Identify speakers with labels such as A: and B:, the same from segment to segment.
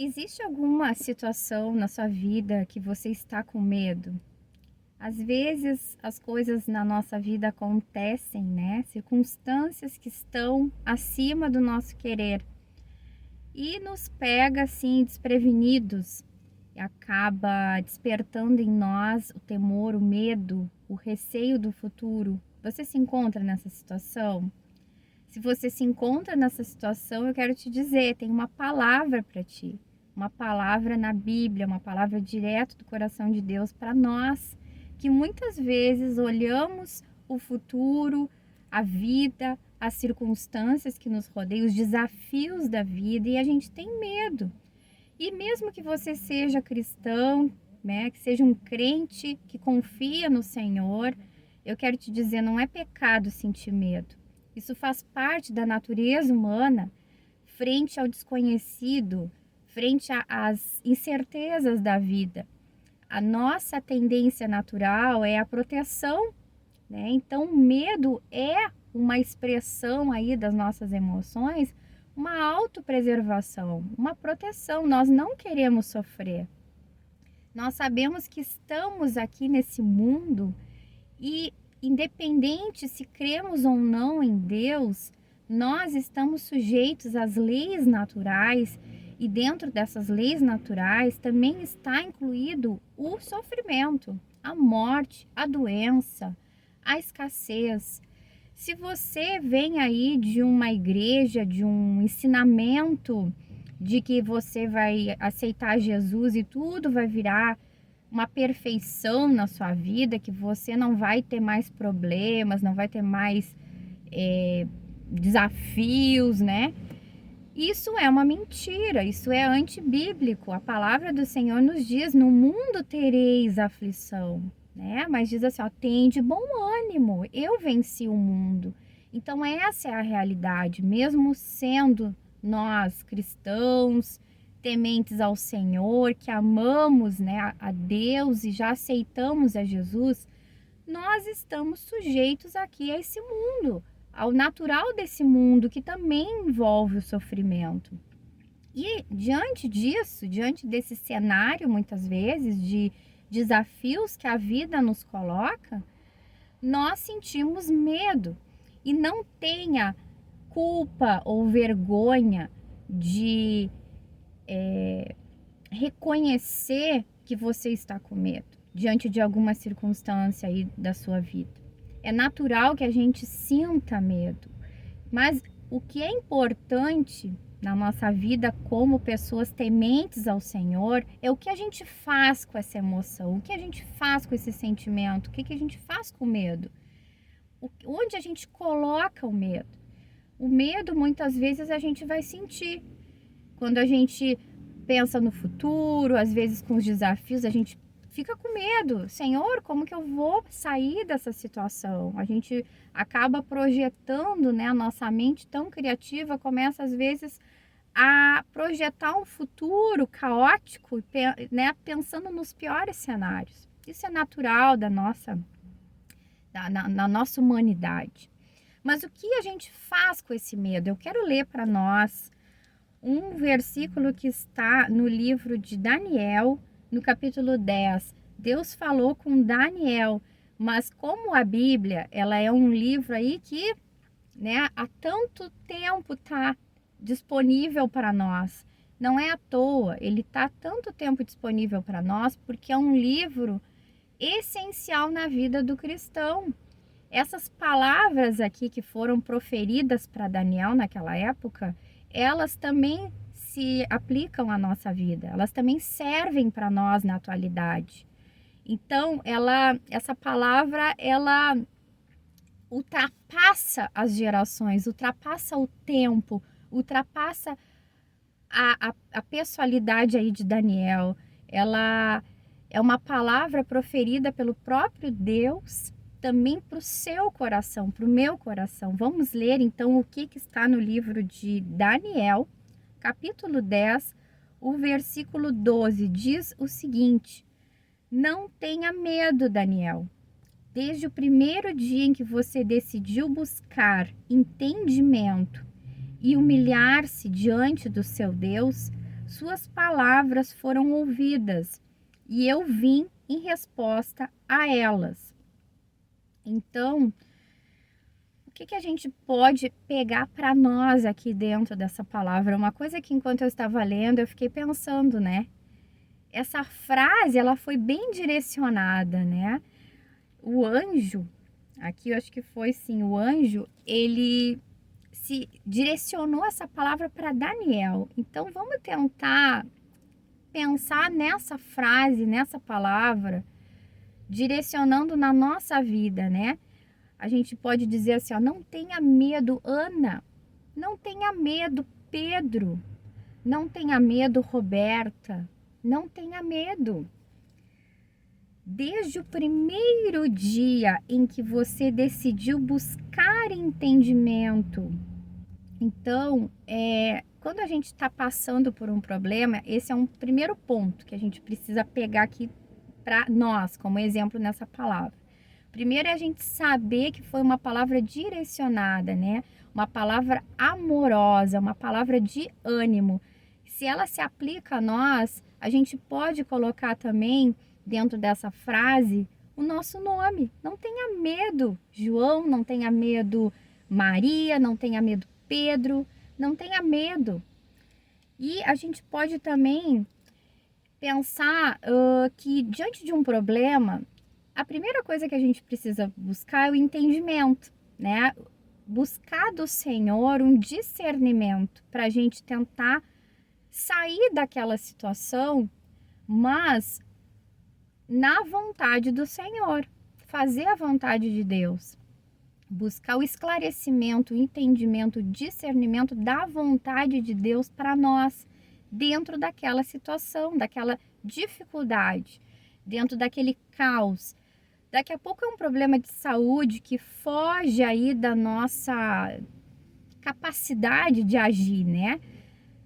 A: Existe alguma situação na sua vida que você está com medo? Às vezes as coisas na nossa vida acontecem, né? Circunstâncias que estão acima do nosso querer e nos pega assim desprevenidos e acaba despertando em nós o temor, o medo, o receio do futuro. Você se encontra nessa situação? Se você se encontra nessa situação, eu quero te dizer, tem uma palavra para ti. Uma palavra na Bíblia, uma palavra direto do coração de Deus para nós, que muitas vezes olhamos o futuro, a vida, as circunstâncias que nos rodeiam, os desafios da vida e a gente tem medo. E mesmo que você seja cristão, né, que seja um crente que confia no Senhor, eu quero te dizer, não é pecado sentir medo. Isso faz parte da natureza humana frente ao desconhecido, frente às incertezas da vida. A nossa tendência natural é a proteção, né? Então, o medo é uma expressão aí das nossas emoções, uma autopreservação, uma proteção. Nós não queremos sofrer. Nós sabemos que estamos aqui nesse mundo e, independente se cremos ou não em Deus, nós estamos sujeitos às leis naturais e dentro dessas leis naturais também está incluído o sofrimento, a morte, a doença, a escassez. Se você vem aí de uma igreja, de um ensinamento de que você vai aceitar Jesus e tudo vai virar uma perfeição na sua vida, que você não vai ter mais problemas, não vai ter mais desafios, né? Isso é uma mentira, isso é antibíblico. A palavra do Senhor nos diz: no mundo tereis aflição, né? Mas diz assim, ó, tende bom ânimo, eu venci o mundo. Então essa é a realidade, mesmo sendo nós cristãos, tementes ao Senhor, que amamos, né, a Deus e já aceitamos a Jesus, nós estamos sujeitos aqui a esse mundo, ao natural desse mundo que também envolve o sofrimento. E diante disso, diante desse cenário, muitas vezes, de desafios que a vida nos coloca, nós sentimos medo. E não tenha culpa ou vergonha de reconhecer que você está com medo diante de alguma circunstância aí da sua vida. É natural que a gente sinta medo, mas o que é importante na nossa vida como pessoas tementes ao Senhor é o que a gente faz com essa emoção, o que a gente faz com esse sentimento, o que a gente faz com o medo, onde a gente coloca o medo. O medo muitas vezes a gente vai sentir quando a gente pensa no futuro, às vezes com os desafios, a gente fica com medo. Senhor, como que eu vou sair dessa situação? A gente acaba projetando, né? A nossa mente tão criativa começa às vezes a projetar um futuro caótico, né? Pensando nos piores cenários. Isso é natural da nossa, na nossa humanidade. Mas o que a gente faz com esse medo? Eu quero ler para nós um versículo que está no livro de Daniel, no capítulo 10. Deus falou com Daniel, mas como a Bíblia, ela é um livro aí que, né, há tanto tempo está disponível para nós. Não é à toa, ele está tanto tempo disponível para nós porque é um livro essencial na vida do cristão. Essas palavras aqui que foram proferidas para Daniel naquela época, elas também se aplicam à nossa vida, elas também servem para nós na atualidade. Então, essa palavra, ela ultrapassa as gerações, ultrapassa o tempo, ultrapassa a pessoalidade aí de Daniel. Ela é uma palavra proferida pelo próprio Deus, também para o seu coração, para o meu coração. Vamos ler então o que está no livro de Daniel, capítulo 10, o versículo 12, diz o seguinte: não tenha medo, Daniel. Desde o primeiro dia em que você decidiu buscar entendimento e humilhar-se diante do seu Deus, suas palavras foram ouvidas e eu vim em resposta a elas. Então, o que a gente pode pegar para nós aqui dentro dessa palavra? Uma coisa que enquanto eu estava lendo, eu fiquei pensando, né? Essa frase, ela foi bem direcionada, né? O anjo, aqui eu acho que foi sim, o anjo, ele se direcionou essa palavra para Daniel. Então, vamos tentar pensar nessa frase, nessa palavra, direcionando na nossa vida, né? A gente pode dizer assim, ó, não tenha medo, Ana, não tenha medo, Pedro, não tenha medo, Roberta, não tenha medo. Desde o primeiro dia em que você decidiu buscar entendimento, então, quando a gente está passando por um problema, esse é um primeiro ponto que a gente precisa pegar aqui para nós, como exemplo nessa palavra. Primeiro é a gente saber que foi uma palavra direcionada, né? Uma palavra amorosa, uma palavra de ânimo. Se ela se aplica a nós, a gente pode colocar também dentro dessa frase o nosso nome. Não tenha medo, João, não tenha medo, Maria, não tenha medo, Pedro, não tenha medo. E a gente pode também pensar que diante de um problema, a primeira coisa que a gente precisa buscar é o entendimento, né? Buscar do Senhor um discernimento para a gente tentar sair daquela situação, mas na vontade do Senhor, fazer a vontade de Deus, buscar o esclarecimento, o entendimento, o discernimento da vontade de Deus para nós, dentro daquela situação, daquela dificuldade, dentro daquele caos. Daqui a pouco é um problema de saúde que foge aí da nossa capacidade de agir, né?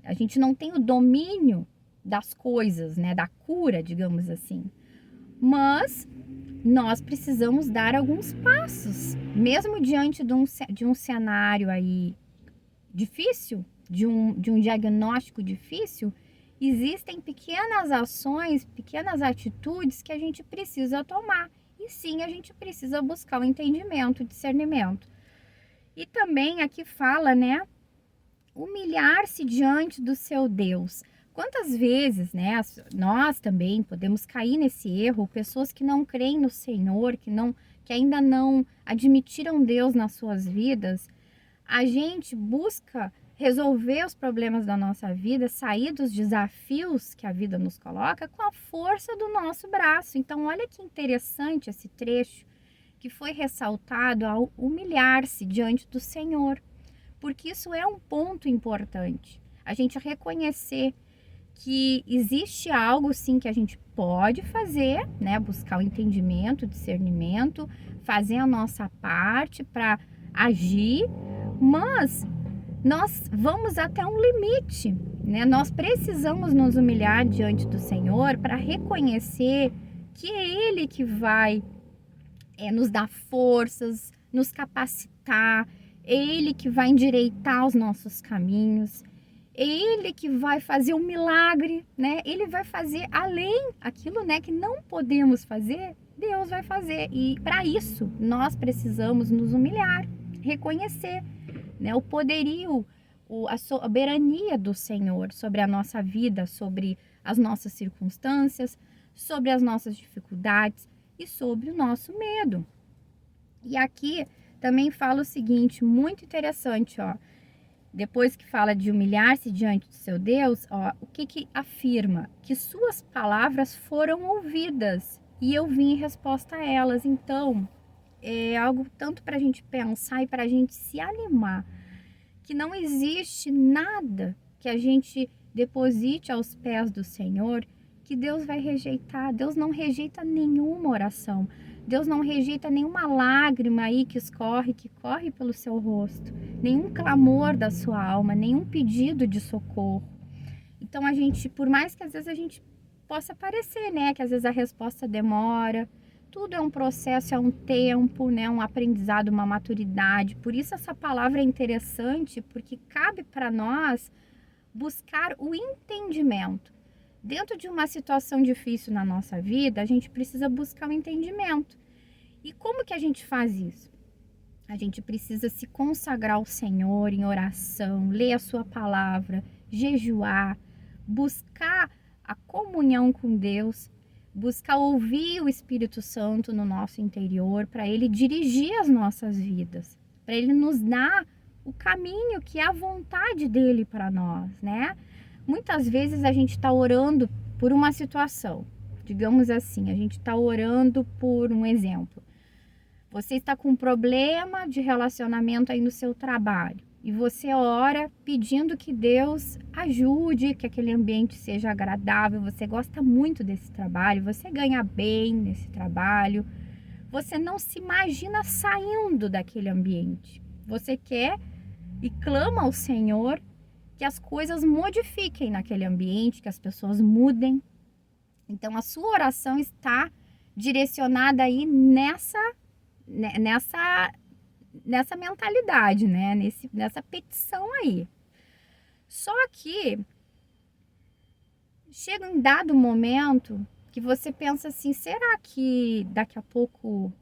A: A gente não tem o domínio das coisas, né? Da cura, digamos assim. Mas nós precisamos dar alguns passos, mesmo diante de um cenário aí difícil, de um diagnóstico difícil, existem pequenas ações, pequenas atitudes que a gente precisa tomar. E sim, a gente precisa buscar o entendimento, o discernimento. E também aqui fala, né, humilhar-se diante do seu Deus. Quantas vezes, né, nós também podemos cair nesse erro, pessoas que não creem no Senhor, que ainda não admitiram Deus nas suas vidas, a gente busca resolver os problemas da nossa vida, sair dos desafios que a vida nos coloca com a força do nosso braço. Então, olha que interessante esse trecho que foi ressaltado ao humilhar-se diante do Senhor, porque isso é um ponto importante. A gente reconhecer que existe algo sim que a gente pode fazer, né? Buscar o entendimento, o discernimento, fazer a nossa parte para agir, mas nós vamos até um limite, né? Nós precisamos nos humilhar diante do Senhor para reconhecer que é Ele que vai nos dar forças, nos capacitar, é Ele que vai endireitar os nossos caminhos, é Ele que vai fazer um milagre, né? Ele vai fazer além aquilo, né, que não podemos fazer, Deus vai fazer. E para isso nós precisamos nos humilhar, reconhecer, né, o poderio, a soberania do Senhor sobre a nossa vida, sobre as nossas circunstâncias, sobre as nossas dificuldades e sobre o nosso medo. E aqui também fala o seguinte, muito interessante, ó. Depois que fala de humilhar-se diante do seu Deus, ó, o que afirma? Que suas palavras foram ouvidas e eu vim em resposta a elas. Então, é algo tanto para a gente pensar e para a gente se animar, que não existe nada que a gente deposite aos pés do Senhor que Deus vai rejeitar. Deus não rejeita nenhuma oração. Deus não rejeita nenhuma lágrima aí que corre pelo seu rosto, nenhum clamor da sua alma, nenhum pedido de socorro. Então a gente, por mais que às vezes a gente possa parecer, né, que às vezes a resposta demora, tudo é um processo, é um tempo, né, um aprendizado, uma maturidade. Por isso essa palavra é interessante, porque cabe para nós buscar o entendimento. Dentro de uma situação difícil na nossa vida, a gente precisa buscar o entendimento. E como que a gente faz isso? A gente precisa se consagrar ao Senhor em oração, ler a sua palavra, jejuar, buscar a comunhão com Deus, buscar ouvir o Espírito Santo no nosso interior, para ele dirigir as nossas vidas, para ele nos dar o caminho que é a vontade dele para nós, né? Muitas vezes a gente está orando por uma situação, digamos assim, a gente está orando por um exemplo. Você está com um problema de relacionamento aí no seu trabalho e você ora pedindo que Deus ajude, que aquele ambiente seja agradável. Você gosta muito desse trabalho, você ganha bem nesse trabalho, você não se imagina saindo daquele ambiente. Você quer e clama ao Senhor que as coisas modifiquem naquele ambiente, que as pessoas mudem. Então a sua oração está direcionada aí nessa mentalidade, né? Nessa petição aí. Só que chega um dado momento que você pensa assim, será que daqui a pouco,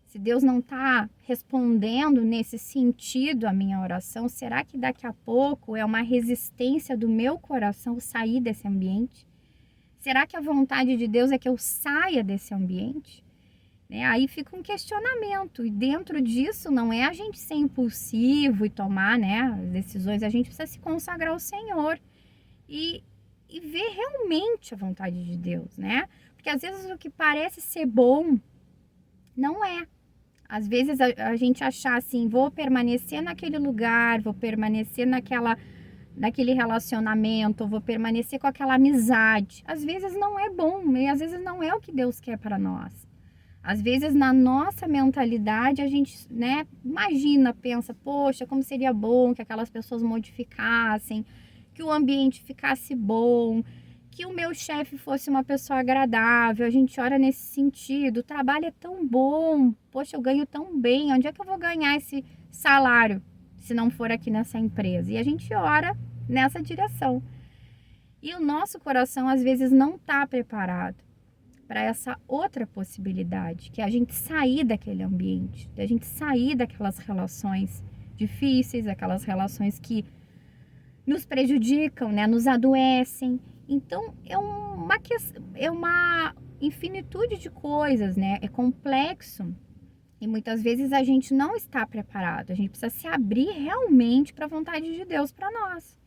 A: se Deus não está respondendo nesse sentido a minha oração, será que daqui a pouco é uma resistência do meu coração sair desse ambiente? Será que a vontade de Deus é que eu saia desse ambiente? Aí fica um questionamento, e dentro disso não é a gente ser impulsivo e tomar, né, as decisões, a gente precisa se consagrar ao Senhor e ver realmente a vontade de Deus, né? Porque às vezes o que parece ser bom não é. Às vezes a gente achar assim, vou permanecer naquele lugar, vou permanecer naquele relacionamento, vou permanecer com aquela amizade. Às vezes não é bom, e às vezes não é o que Deus quer para nós. Às vezes, na nossa mentalidade, a gente, né, imagina, pensa, poxa, como seria bom que aquelas pessoas modificassem, que o ambiente ficasse bom, que o meu chefe fosse uma pessoa agradável. A gente ora nesse sentido, o trabalho é tão bom, poxa, eu ganho tão bem, onde é que eu vou ganhar esse salário se não for aqui nessa empresa? E a gente ora nessa direção. E o nosso coração, às vezes, não está preparado para essa outra possibilidade, que é a gente sair daquele ambiente, a gente sair daquelas relações difíceis, aquelas relações que nos prejudicam, né, nos adoecem. Então é uma infinitude de coisas, né? É complexo e muitas vezes a gente não está preparado. A gente precisa se abrir realmente para a vontade de Deus para nós.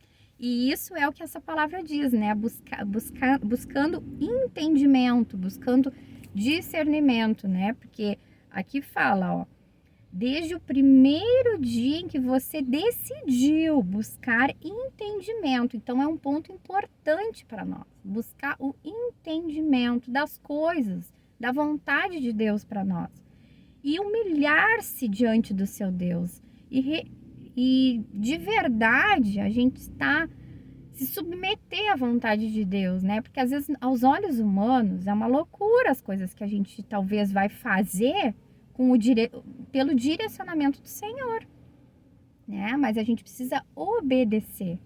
A: E isso é o que essa palavra diz, né? Buscando entendimento, buscando discernimento, né? Porque aqui fala, ó, desde o primeiro dia em que você decidiu buscar entendimento. Então é um ponto importante para nós, buscar o entendimento das coisas, da vontade de Deus para nós. E humilhar-se diante do seu Deus. E de verdade a gente está se submeter à vontade de Deus, né? Porque às vezes aos olhos humanos é uma loucura as coisas que a gente talvez vai fazer pelo direcionamento do Senhor, né? Mas a gente precisa obedecer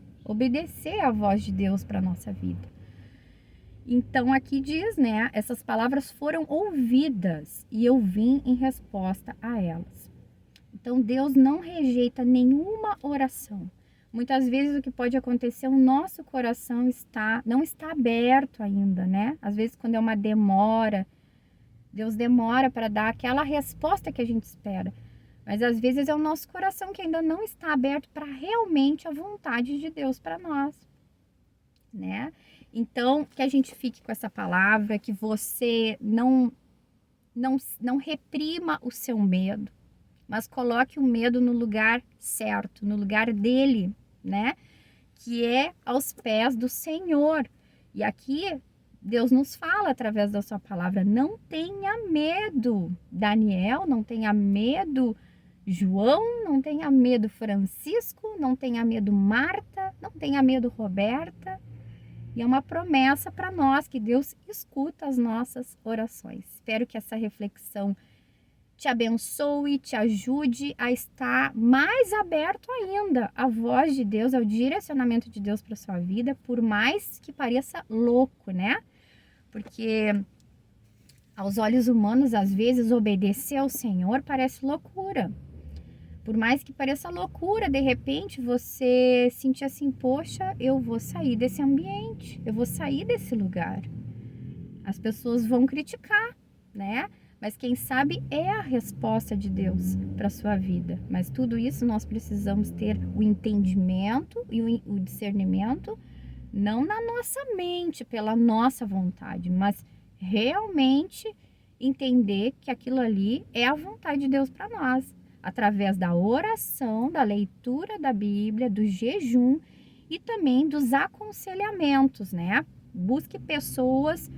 A: à voz de Deus para nossa vida. Então aqui diz, né? Essas palavras foram ouvidas e eu vim em resposta a elas. Então, Deus não rejeita nenhuma oração. Muitas vezes o que pode acontecer, o nosso coração não está aberto ainda, né? Às vezes quando é uma demora, Deus demora para dar aquela resposta que a gente espera. Mas às vezes é o nosso coração que ainda não está aberto para realmente a vontade de Deus para nós, né? Então, que a gente fique com essa palavra, que você não reprima o seu medo, mas coloque o medo no lugar certo, no lugar dele, né? Que é aos pés do Senhor. E aqui Deus nos fala através da sua palavra, não tenha medo, Daniel, não tenha medo, João, não tenha medo, Francisco, não tenha medo, Marta, não tenha medo, Roberta. E é uma promessa para nós que Deus escuta as nossas orações. Espero que essa reflexão te abençoe, te ajude a estar mais aberto ainda à voz de Deus, ao direcionamento de Deus para sua vida, por mais que pareça louco, né? Porque aos olhos humanos, às vezes, obedecer ao Senhor parece loucura. Por mais que pareça loucura, de repente você sentir assim, poxa, eu vou sair desse ambiente, eu vou sair desse lugar. As pessoas vão criticar, né? Mas quem sabe é a resposta de Deus para sua vida. Mas tudo isso nós precisamos ter o entendimento e o discernimento, não na nossa mente, pela nossa vontade, mas realmente entender que aquilo ali é a vontade de Deus para nós, através da oração, da leitura da Bíblia, do jejum e também dos aconselhamentos, né? Busque pessoas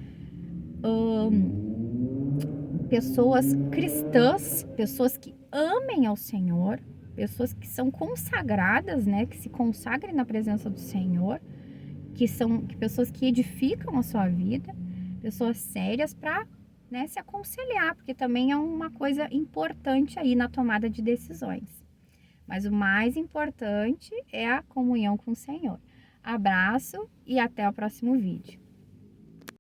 A: cristãs, pessoas que amem ao Senhor, pessoas que são consagradas, né? Que se consagrem na presença do Senhor, pessoas que edificam a sua vida, pessoas sérias para, né, se aconselhar, porque também é uma coisa importante aí na tomada de decisões. Mas o mais importante é a comunhão com o Senhor. Abraço e até o próximo vídeo.